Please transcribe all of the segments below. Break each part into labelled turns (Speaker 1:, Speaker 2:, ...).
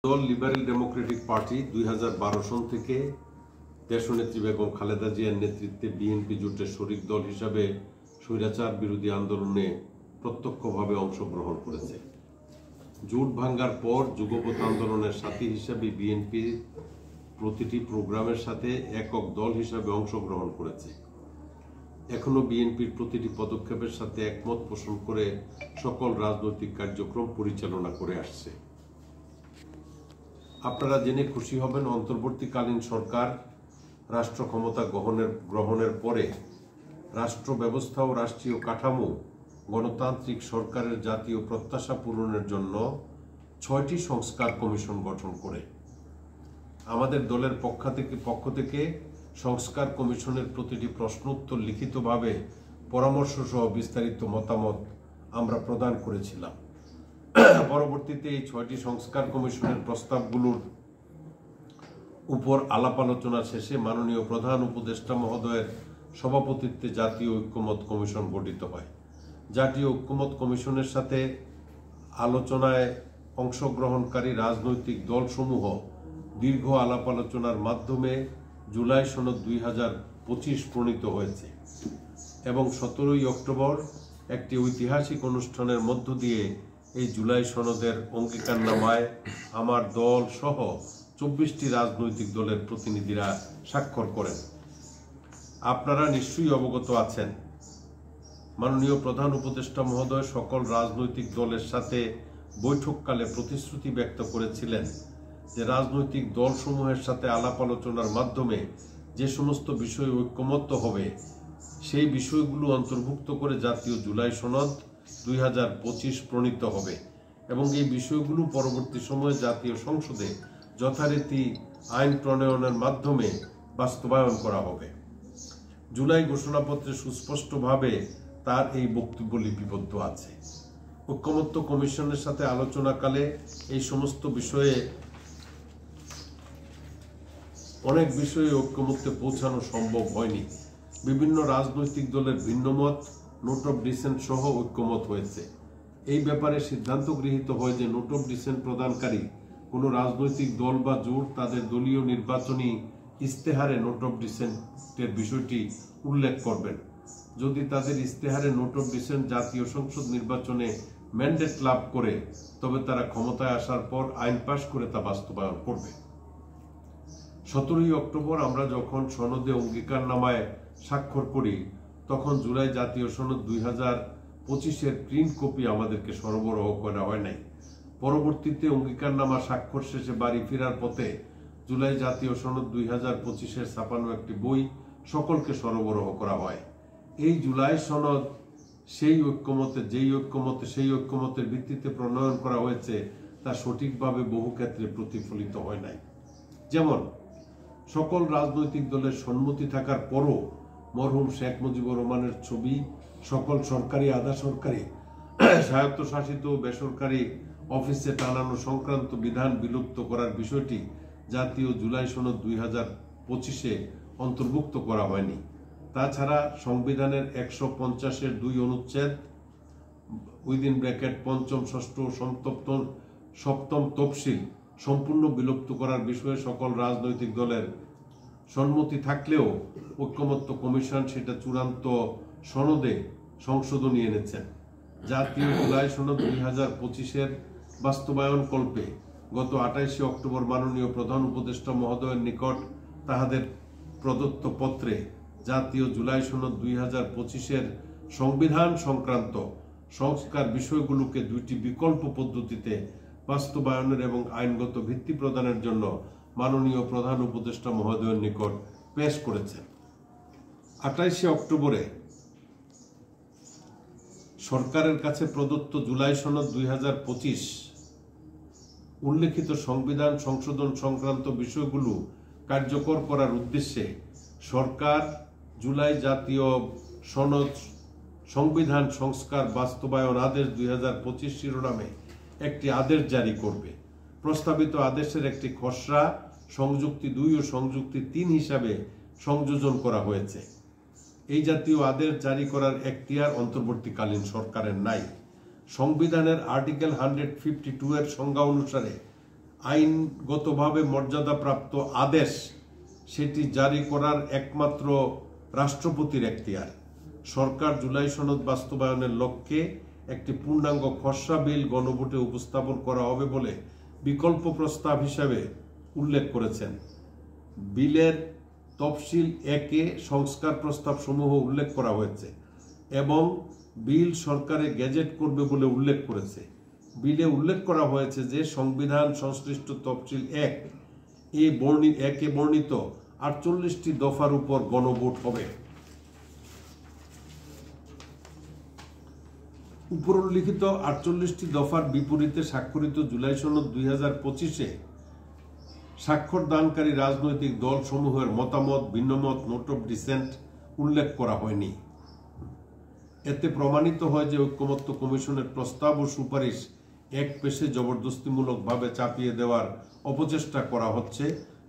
Speaker 1: দল liberal Democratic party 2012 সন থেকে দেশনেত্রী বেগম খালেদা জিয়ার নেতৃত্বে বিএনপি জোটের শরিক দল হিসাবে স্বৈরাচার বিরোধী আন্দোলনে প্রত্যক্ষভাবে অংশগ্রহণ করেছে। জোট ভাঙ্গার পর যুগপৎ আন্দোলনের সাথী হিসাবে বিএনপি প্রতিটি প্রোগ্রামের সাথে একক দল হিসাবে অংশগ্রহণ করেছে। এখনো বিএনপির প্রতিটি পদক্ষেপের সাথে একমত পোষণ করে সকল রাজনৈতিক কার্যক্রম পরিচালনা করে আসছে। আপনারা জেনে খুশি হবেন, অন্তর্বর্তীকালীন সরকার রাষ্ট্র ক্ষমতা গ্রহণের পরে রাষ্ট্র ব্যবস্থা ও রাষ্ট্রীয় কাঠামো গণতান্ত্রিক সরকারের জাতীয় প্রত্যাশা পূরণের জন্য 6টি সংস্কার কমিশন গঠন করে। আমাদের দলের পক্ষ থেকে সংস্কার কমিশনের প্রতিটি প্রশ্ন উত্তর লিখিতভাবে পরামর্শ সহ বিস্তারিত মতামত আমরা প্রদান করেছিলাম। পরবর্তীতে এই 6টি সংস্কার কমিশনের প্রস্তাবগুলোর উপর আলাপ আলোচনা শেষে মাননীয় প্রধান উপদেষ্টা মহোদয়ের সভাপতিত্বে জাতীয় ঐক্যমত কমিশন গঠিত হয়। জাতীয় ঐক্যমত কমিশনের সাথে আলোচনায় অংশগ্রহণকারী রাজনৈতিক দলসমূহ দীর্ঘ আলাপ আলোচনার মাধ্যমে জুলাই সনদ 2025 প্রণীত হয়েছে এবং 17ই অক্টোবর একটি ঐতিহাসিক অনুষ্ঠানের মধ্য দিয়ে এই জুলাই সনদের অঙ্গীকারনামায় আমার দল সহ 24টি রাজনৈতিক দলের প্রতিনিধিরা স্বাক্ষর করেন। আপনারা নিশ্চয়ই অবগত আছেন, মাননীয় প্রধান উপদেষ্টা মহোদয় সকল রাজনৈতিক দলের সাথে বৈঠককালে প্রতিশ্রুতি ব্যক্ত করেছিলেন যে রাজনৈতিক দলসমূহের সাথে আলাপ আলোচনার মাধ্যমে যে সমস্ত বিষয়ে ঐক্যমত্য হবে সেই বিষয়গুলো অন্তর্ভুক্ত করে জাতীয় জুলাই সনদ 2025 প্রণীত হবে এবং এই বিষয়গুলো পরবর্তী সময়ে জাতীয় সংসদে যথারীতি আইন প্রণয়নের মাধ্যমে বাস্তবায়ন করা হবে। জুলাই ঘোষণাপত্রে সুস্পষ্টভাবে তার এই বক্তব্য লিপিবদ্ধ আছে। ঐক্যমত্য কমিশনের সাথে আলোচনাকালে এই সমস্ত বিষয়ে অনেক বিষয়ে ঐক্যমত্যে পৌঁছানো সম্ভব হয়নি। বিভিন্ন রাজনৈতিক দলের ভিন্নমত, নোট অফ ডিসেন্ট সহ ঐক্যমত হয়েছে। এই ব্যাপারে সিদ্ধান্ত গৃহীত হয় যে নোট অফ ডিসেন্ট প্রদানকারী কোনো রাজনৈতিক দল বা জোট তাদের দলীয় নির্বাচনী ইস্তেহারে নোট অফ ডিসেন্টের বিষয়টি উল্লেখ করবেন। যদি তাদের ইস্তেহারে নোট অফ ডিসেন্ট জাতীয় সংসদ নির্বাচনে ম্যান্ডেট লাভ করে তবে তারা ক্ষমতায় আসার পর আইন পাশ করে তা বাস্তবায়ন করবে। 17ই অক্টোবর আমরা যখন সনদে অঙ্গীকারনামায় স্বাক্ষর করি তখন জুলাই জাতীয় সনদ 2025-এর প্রিন্ট কপি আমাদেরকে সরবরাহ করা হয় নাই। পরবর্তীতে অঙ্গীকারনামা স্বাক্ষর শেষে বাড়ি ফেরার পথে জুলাই জাতীয় সনদ 2025-এর 56 একটি বই সকলকে সরবরাহ করা হয়। এই জুলাই সনদ সেই ঐক্যমতের ভিত্তিতে প্রণয়ন করা হয়েছে তা সঠিকভাবে বহু ক্ষেত্রে প্রতিফলিত হয় নাই। যেমন সকল রাজনৈতিক দলের সম্মতি থাকার পরও মরহুম শেখ মুজিবুর রহমানের ছবি সকল সরকারি, আধা সরকারি, স্বায়ত্তশাসিত ও বেসরকারি অফিসে টানানো সংক্রান্ত বিধান বিলুপ্ত করার বিষয়টি জাতীয় জুলাই সনদ 2025-এ অন্তর্ভুক্ত করা হয়নি। তাছাড়া সংবিধানের 150-এর 2 অনুচ্ছেদ (পঞ্চম, ষষ্ঠ ও সপ্তম তফসিল) সম্পূর্ণ বিলুপ্ত করার বিষয়ে সকল রাজনৈতিক দলের সম্মতি থাকলেও ঐক্যমত্য কমিশন সেটা চূড়ান্ত সনদে সংশোধনী এনেছেন। জাতীয় জুলাই সনদ 2025-এর বাস্তবায়ন কল্পে গত 28 অক্টোবর মাননীয় প্রধান উপদেষ্টা মহোদয়ের নিকট তাহাদের প্রদত্ত পত্রে জাতীয় জুলাই সনদ 2025-এর সংবিধান সংক্রান্ত সংস্কার বিষয়গুলোকে 2টি বিকল্প পদ্ধতিতে বাস্তবায়নের এবং আইনগত ভিত্তি প্রদানের জন্য মাননীয় প্রধান উপদেষ্টা মহোদয়ের নিকট পেশ করেছেন। 28 অক্টোবরে সরকারের কাছে প্রদত্ত জুলাই সনদ 2025 উল্লেখিত সংবিধান সংশোধন সংক্রান্ত বিষয়গুলো কার্যকর করার উদ্দেশ্যে সরকার জুলাই জাতীয় সনদ সংবিধান সংস্কার বাস্তবায়ন আদেশ 2025 শিরোনামে একটি আদেশ জারি করবে। প্রস্তাবিত আদেশের একটি খসড়া সংযুক্তি 2 ও সংযুক্তি 3 হিসাবে সংযোজন করা হয়েছে। এই জাতীয় আদেশ জারি করার এখতিয়ার অন্তর্বর্তীকালীন সরকারের নাই। সংবিধানের আর্টিকেল 152 এর সংজ্ঞা অনুসারে আইনগতভাবে মর্যাদাপ্রাপ্ত আদেশ সেটি জারি করার একমাত্র রাষ্ট্রপতির এখতিয়ার। সরকার জুলাই সনদ বাস্তবায়নের লক্ষ্যে একটি পূর্ণাঙ্গ খসড়া বিল গণভোটে উপস্থাপন করা হবে বলে বিকল্প প্রস্তাব হিসাবে উল্লেখ করেছেন। বিলের তফসিল 1-এ সংস্কার প্রস্তাব সমূহ উল্লেখ করা হয়েছে এবং বিল সরকারে গেজেট করবে বলে উল্লেখ করেছে। বিলে উল্লেখ করা হয়েছে যে সংবিধান সংশ্লিষ্ট তফসিল 1-এ বর্ণিত 48টি দফার উপর গণভোট হবে। উপরোল্লিখিত 48টি দফার বিপরীতে স্বাক্ষরিত জুলাই সনদ 2025-এ স্বাক্ষর দানকারী রাজনৈতিক দল সমূহের মতামত, ভিন্নমত, নোট অফ ডিসেন্ট উল্লেখ করা হয়নি। এতে প্রমাণিত হয় যে ঐক্যমত্য কমিশনের প্রস্তাব ও সুপারিশ এক পেশে জবরদস্তিমূলকভাবে চাপিয়ে দেওয়ার অপচেষ্টা করা হচ্ছে।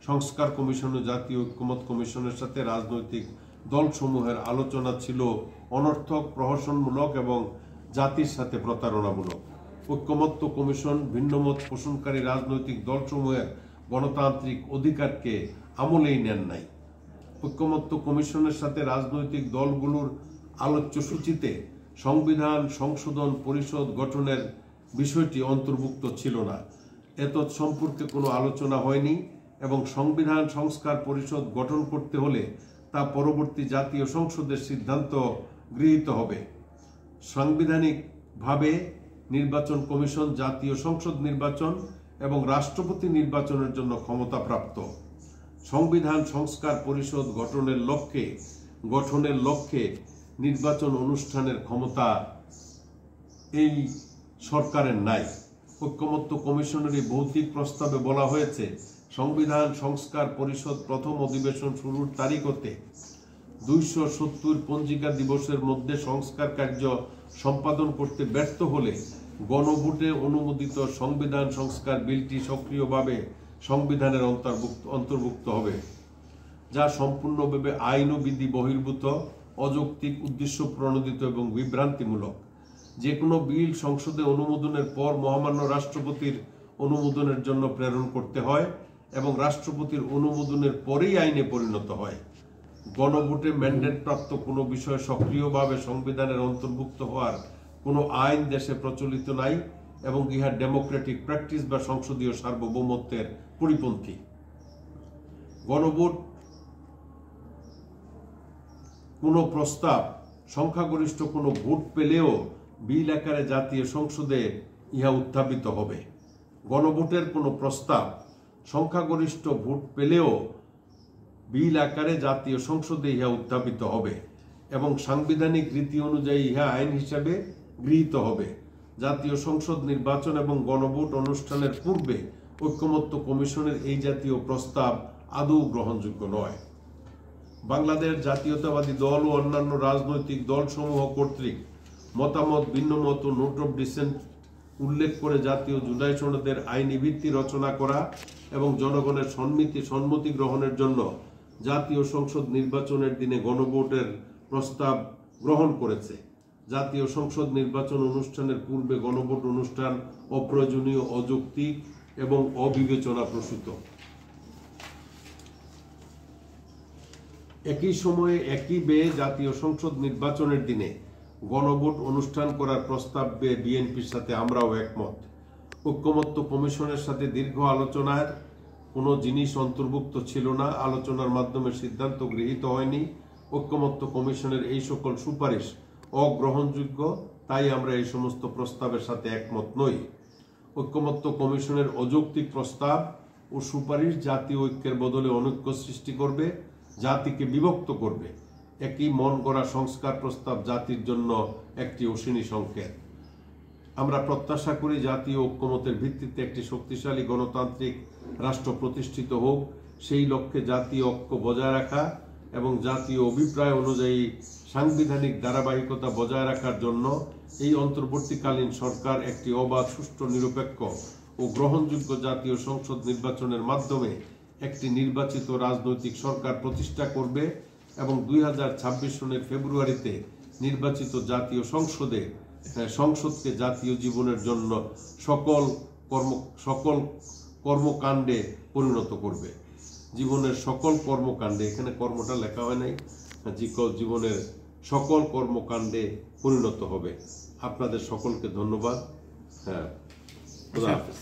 Speaker 1: সংস্কার কমিশন ও জাতীয় ঐক্যমত কমিশনের সাথে রাজনৈতিক দলসমূহের আলোচনা ছিল অনর্থক, প্রহসনমূলক এবং জাতির সাথে প্রতারণামূলক। ঐক্যমত্য কমিশন ভিন্নমত পোষণকারী রাজনৈতিক দলসমূহের গণতান্ত্রিক অধিকারকে আমলেই নেন নাই। ঐক্যমত্য কমিশনের সাথে রাজনৈতিক দলগুলোর আলোচ্য সূচিতে সংবিধান সংশোধন পরিষদ গঠনের বিষয়টি অন্তর্ভুক্ত ছিল না। এতৎ সম্পর্কে কোনো আলোচনা হয়নি এবং সংবিধান সংস্কার পরিষদ গঠন করতে হলে তা পরবর্তী জাতীয় সংসদের সিদ্ধান্ত গৃহীত হবে। সাংবিধানিকভাবে নির্বাচন কমিশন জাতীয় সংসদ নির্বাচন এবং রাষ্ট্রপতি নির্বাচনের জন্য ক্ষমতাপ্রাপ্ত। সংবিধান সংস্কার পরিষদ গঠনের লক্ষ্যে নির্বাচন অনুষ্ঠানের ক্ষমতা এই সরকারের নাই। ঐক্যমত্য কমিশনের এই ভৌতিক প্রস্তাবে বলা হয়েছে সংবিধান সংস্কার পরিষদ প্রথম অধিবেশন শুরুর তারিখ হতে 270 পঞ্জিকা দিবসের মধ্যে সংস্কার কার্য সম্পাদন করতে ব্যর্থ হলে গণভোটে অনুমোদিত সংবিধান সংস্কার বিলটি সক্রিয়ভাবে সংবিধানের অন্তর্ভুক্ত হবে, যা সম্পূর্ণভাবে আইন ও বিধি বহির্ভূত, অযৌক্তিক, উদ্দেশ্য প্রণোদিত এবং বিভ্রান্তিমূলক। যে কোনো বিল সংসদে অনুমোদনের পর মহামান্য রাষ্ট্রপতির অনুমোদনের জন্য প্রেরণ করতে হয় এবং রাষ্ট্রপতির অনুমোদনের পরেই আইনে পরিণত হয়। গণভোটে ম্যান্ডেট প্রাপ্ত কোনো বিষয় সক্রিয়ভাবে সংবিধানের অন্তর্ভুক্ত হওয়ার কোনো আইন দেশে প্রচলিত নাই এবং ইহা ডেমোক্রেটিক প্র্যাকটিস বা সংসদীয় সার্বভৌমত্বের পরিপন্থী। গণভোট কোনো প্রস্তাব সংখ্যাগরিষ্ঠ কোনো ভোট পেলেও বিল আকারে জাতীয় সংসদে ইহা উত্থাপিত হবে। গণভোটের কোনো প্রস্তাব সংখ্যাগরিষ্ঠ ভোট পেলেও বিল আকারে জাতীয় সংসদে ইহা উত্থাপিত হবে এবং সাংবিধানিক রীতি অনুযায়ী ইহা আইন হিসাবে গৃহীত হবে। জাতীয় সংসদ নির্বাচন এবং গণভোট অনুষ্ঠানের পূর্বে ঐক্যমত্য কমিশনের এই জাতীয় প্রস্তাব আদৌ গ্রহণযোগ্য নয়। বাংলাদেশ জাতীয়তাবাদী দল ও অন্যান্য রাজনৈতিক দলসমূহ কর্তৃক মতামত, ভিন্নমত ও নোট অফ ডিসেন্ট উল্লেখ করে জাতীয় জুলাই সনদের আইনি ভিত্তি রচনা করা এবং জনগণের সম্মতি গ্রহণের জন্য জাতীয় সংসদ নির্বাচনের দিনে গণভোটের প্রস্তাব গ্রহণ করেছে। জাতীয় সংসদ নির্বাচন অনুষ্ঠানের পূর্বে গণভোট অনুষ্ঠান অপ্রয়োজনীয়, অযৌক্তিক এবং অবিবেচনাপ্রসূত। একই সময়ে একই ব্যয়ে জাতীয় সংসদ নির্বাচনের দিনে গণভোট অনুষ্ঠান করার প্রস্তাব বিএনপির সাথে আমরাও একমত। ঐক্যমত্য কমিশনের সাথে দীর্ঘ আলোচনার কোনো জিনিস অন্তর্ভুক্ত ছিল না। আলোচনার মাধ্যমে সিদ্ধান্ত গৃহীত হয়নি। ঐক্যমত্য কমিশনের এই সকল সুপারিশ অগ্রহণযোগ্য, তাই আমরা এই সমস্ত প্রস্তাবের সাথে একমত নই। ঐক্যমত্য কমিশনের অযৌক্তিক প্রস্তাব ও সুপারিশ জাতীয় ঐক্যের বদলে অনৈক্য সৃষ্টি করবে, জাতিকে বিভক্ত করবে। একই মন গড়া সংস্কার প্রস্তাব জাতির জন্য একটি অশনি সংকেত। আমরা প্রত্যাশা করি জাতীয় ঐক্যমতের ভিত্তিতে একটি শক্তিশালী গণতান্ত্রিক রাষ্ট্র প্রতিষ্ঠিত হোক। সেই লক্ষ্যে জাতীয় ঐক্য বজায় রাখা এবং জাতীয় অভিপ্রায় অনুযায়ী সাংবিধানিক ধারাবাহিকতা বজায় রাখার জন্য এই অন্তর্বর্তীকালীন সরকার একটি অবাধ, সুষ্ঠু, নিরপেক্ষ ও গ্রহণযোগ্য জাতীয় সংসদ নির্বাচনের মাধ্যমে একটি নির্বাচিত রাজনৈতিক সরকার প্রতিষ্ঠা করবে এবং 2026 সনের ফেব্রুয়ারিতে নির্বাচিত জাতীয় সংসদকে জাতীয় জীবনের জন্য সকল কর্মকাণ্ডে পরিণত করবে। জীবনের সকল কর্মকাণ্ডে, এখানে কর্মটা লেখা হয় নাই, জীবনের সকল কর্মকাণ্ডে পরিণত হবে। আপনাদের সকলকে ধন্যবাদ। হ্যাঁ, খোদা হাফেজ।